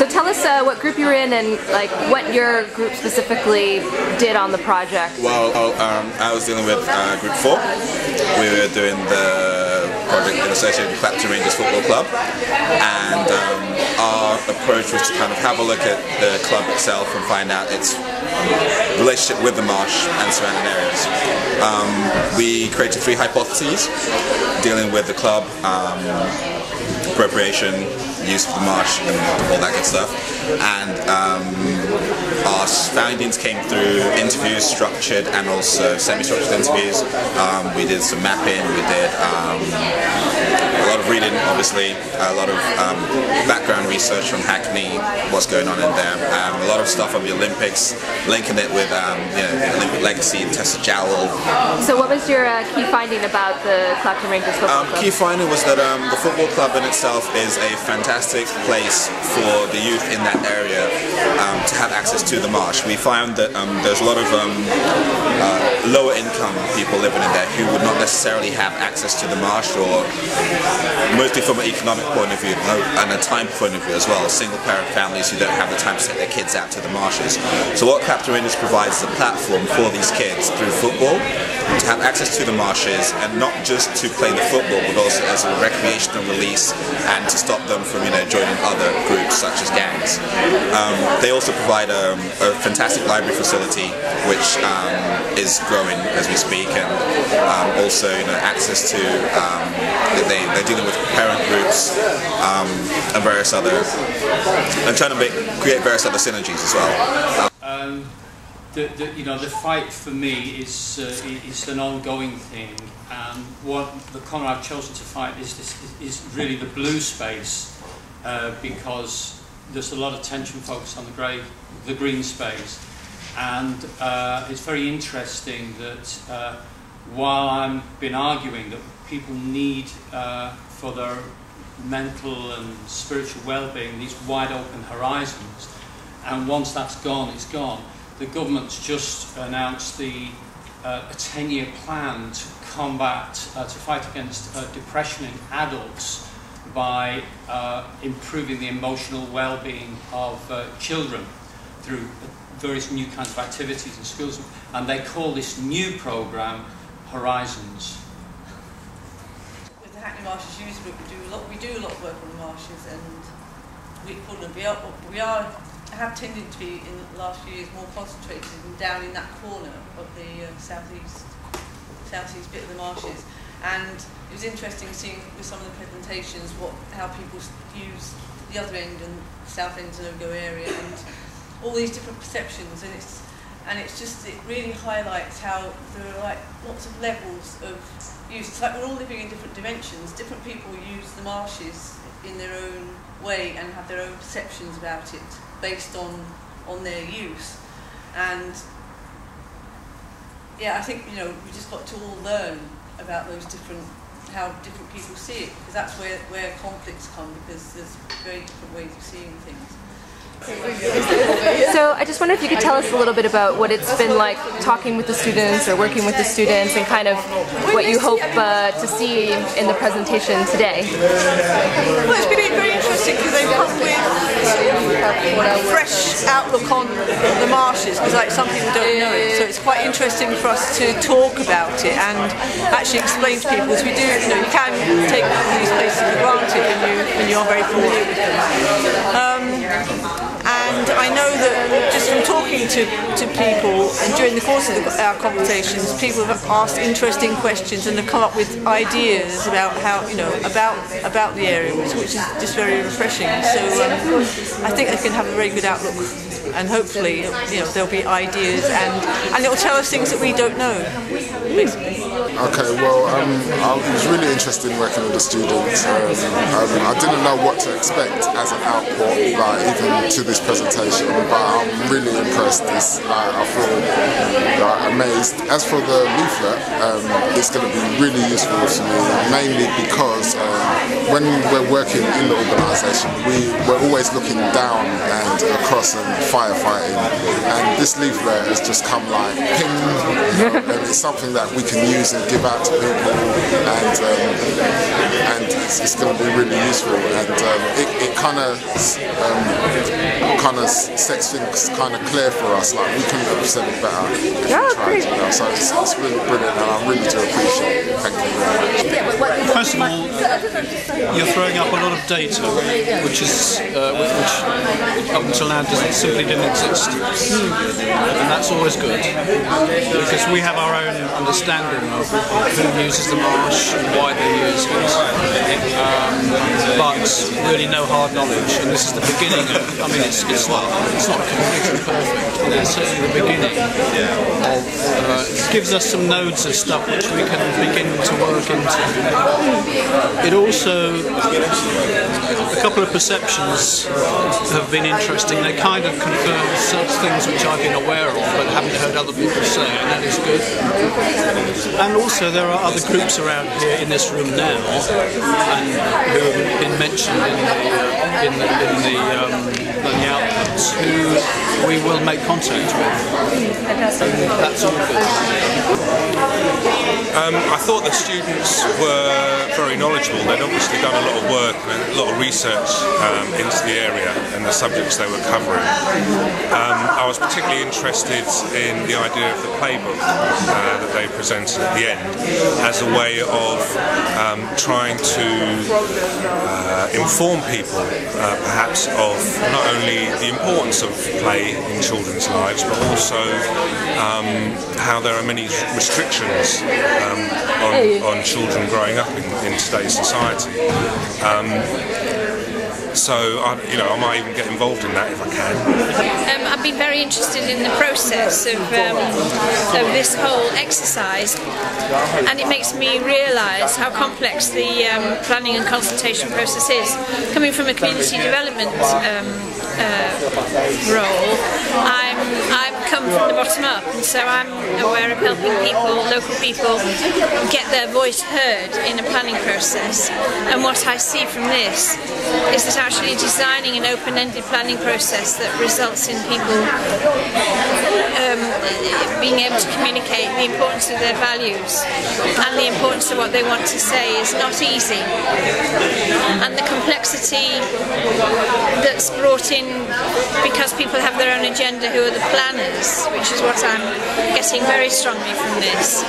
So tell us what group you were in and like what your group specifically did on the project. Well, I was dealing with Group 4. We were doing the project in association with Clapton Rangers Football Club, and our approach was to kind of have a look at the club itself and find out its relationship with the marsh and surrounding areas. We created 3 hypotheses dealing with the club, appropriation, use of the marsh and all that good stuff, and our findings came through interviews, structured and also semi-structured interviews. We did some mapping, we did a lot of reading, obviously, a lot of background research from Hackney, what's going on in there, a lot of stuff on the Olympics, linking it with you know, the Olympic legacy and Tessa Jowell. So what was your key finding about the Clapton Rangers Football Club? Key finding was that the football club in itself is a fantastic place for the youth in that area to have access to the marsh. We found that there's a lot of lower income people living in there who would not necessarily have access to the marsh, or mostly from an economic point of view and a time point of view as well, single parent families who don't have the time to take their kids out to the marshes. So what Clapton Rangers provides is a platform for these kids through football to have access to the marshes, and not just to play the football but also as a recreational release and to stop them from joining other groups such as gangs. They also provide a fantastic library facility which is growing as we speak, and also access to they're dealing with parent groups and various other, and trying to create various other synergies as well. The fight for me is an ongoing thing, and what the corner I've chosen to fight is really the blue space, because there's a lot of tension focused on the green space, and it's very interesting that while I've been arguing that people need for their mental and spiritual well-being these wide open horizons, and once that's gone, it's gone. The government's just announced a 10-year plan to combat, to fight against depression in adults by improving the emotional well-being of children through various new kinds of activities in schools, and they call this new programme Horizons. With the Hackney Marshes Youth Group, we do a lot of work on the marshes, and we have tended to be in the last few years more concentrated down in that corner of the southeast bit of the marshes, and it was interesting seeing with some of the presentations how people use the other end and south end Zenogo area and all these different perceptions, and it really highlights how there are like lots of levels of use. It's like we're all living in different dimensions. Different people use the marshes in their own way and have their own perceptions about it based on their use. And yeah, I think we just got to all learn about how different people see it, because that's where conflicts come, because there's very different ways of seeing things. So I just wonder if you could tell us a little bit about what it's been like talking with the students or working with the students, and kind of what you hope to see in the presentation today. Well, it's been very interesting because they've come with a fresh outlook on the marshes, because like some people don't know it, so it's quite interesting for us to talk about it and actually explain to people, because we do, you can take these places for granted when you are very familiar with them. And I know that just from talking to people and during the course of our conversations, people have asked interesting questions and have come up with ideas about how about the area, which is just very refreshing. So I think they can have a very good outlook, and hopefully there'll be ideas and it'll tell us things that we don't know, basically. Okay, well, it was really interesting working with the students. I didn't know what to expect as an output, like even to this presentation, but I'm really impressed is I feel amazed. As for the leaflet, it's going to be really useful to me, mainly because when we're working in the organisation, we're always looking down and across and firefighting, and this leaflet has just come like ping, and it's something that we can use and give out to people, and it's going to be really useful, and it kind of sets things kind of clear for us. Like, we couldn't have said it better if we tried, you know. So it's really brilliant, and I really do appreciate it. Thank you very much. First of all, you're throwing up a lot of data, which up until now simply didn't exist, and that's always good because we have our own understanding of who uses the marsh and why they use it, but really no hard knowledge. And this is the beginning of. I mean, it's not completely perfect, but it's certainly the beginning. It gives us some nodes of stuff which we can begin to work into. It also, a couple of perceptions have been interesting. They kind of confirm some things which I've been aware of but haven't heard other people say, and that is good. And also there are other groups around here in this room now, and who have been mentioned in the outputs, who we will make contact with. That's all good. I thought the students were very knowledgeable. They'd obviously done a lot of work and a lot of research into the area and the subjects they were covering. I was particularly interested in the idea of the playbook that they presented at the end as a way of trying to inform people perhaps of not only the importance of play in children's lives, but also how there are many restrictions on children growing up in today's society. So I might even get involved in that if I can. I've been very interested in the process of this whole exercise, and it makes me realise how complex the planning and consultation process is. Coming from a community development role, I've come from the bottom up, and so I'm aware of helping people, local people, get their voice heard in a planning process. And what I see from this is that actually designing an open-ended planning process that results in people being able to communicate the importance of their values and the importance of what they want to say is not easy. And the complexity that's brought in because people have their own agenda who are the planners, which is what I'm getting very strongly from this,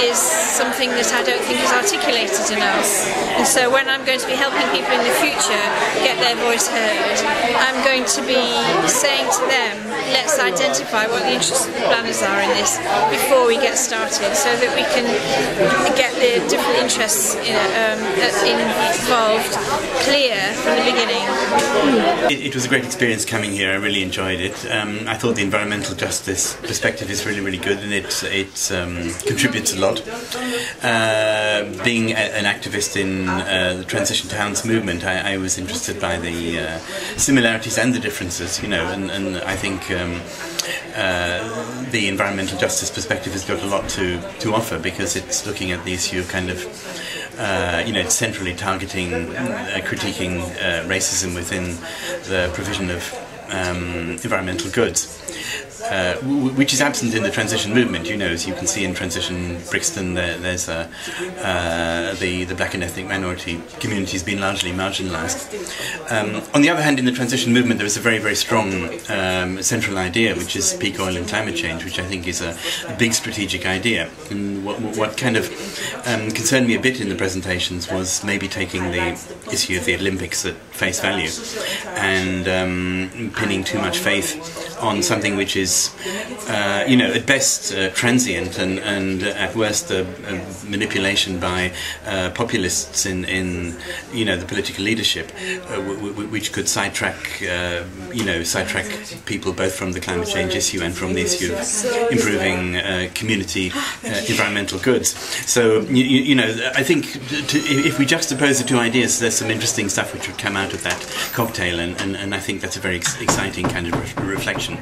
is something that I don't think is articulated enough. And so when I'm going to be helping people in the future get their voice heard, I'm going to be saying to them, let's identify what the interests of the planners are in this before we get started, so that we can get the different interests involved clear from the beginning. It was a great experience coming here. I really enjoyed it. I thought the environmental justice perspective is really, really good, and it contributes a lot. Being an activist in the Transition Towns movement, I was interested by the similarities and the differences, and I think the environmental justice perspective has got a lot to offer, because it's looking at the issue of kind of it's centrally targeting, critiquing racism within the provision of environmental goods. Which is absent in the transition movement. As you can see in Transition Brixton, there's the black and ethnic minority community has been largely marginalised. On the other hand, in the transition movement, there is a very, very strong central idea, which is peak oil and climate change, which I think is a big strategic idea. And what kind of concerned me a bit in the presentations was maybe taking the issue of the Olympics at face value and pinning too much faith on something which is at best transient and at worst manipulation people by populists in the political leadership, which could sidetrack people both from the climate change issue and from the issue of improving community environmental goods. So I think if we juxtapose the two ideas, there's some interesting stuff which would come out of that cocktail, and I think that's a very exciting kind of reflection.